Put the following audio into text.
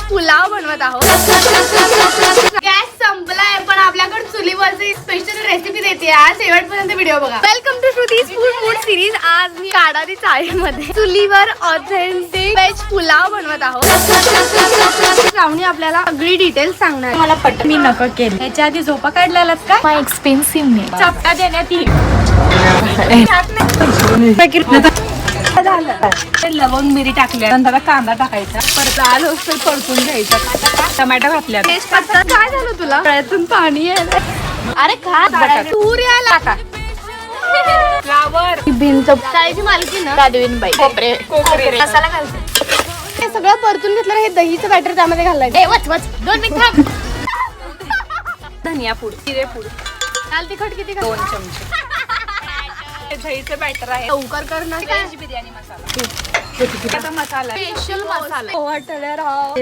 पुलाव बनवत आहोत. गॅस संपलाय पण आपल्याकडे चुलीवरची स्पेशल रेसिपी देते आज. शेवटपर्यंत व्हिडिओ बघा. Welcome to Shruti's food series. आज मी काडारी चाळीमध्ये चुलीवर ऑथेंटिक व्हेज पुलाव बनवत आहोत. श्रावणी आपल्याला सगळी डिटेल्स सांगणार. मला पट मी नक केली. याच्या आधी झोपा काढलेलाच का? माय एक्सपेन्सिव्ह नाही. चपटा देण्यात येईल. लवंग मिरी टाकल्या नंतर कांदा टाकायचा. परत आलं असतं परतून घ्यायचा. टमॅटो घातल्या. टेस्ट करता काय झालं तुला? गळ्यातून पाणी यायला. अरे खा तूर यायला का? फ्लावर भिंच चाळीची मालकी ना राधवीनबाई कोकरे मसाला घालते. हे सगळं परतून घेतलं. हे दहीचं बॅटर त्यामध्ये घालायचं. ए वच वच 2 मिनिट. धनिया पूड जिरे पूड लाल तिखट किती 2 चमचे. दहीचं बॅटर आहे. लवकर कर ना. बिर्याणी मसाला. मसाला स्पेशल मसाला. वाटल्या राव.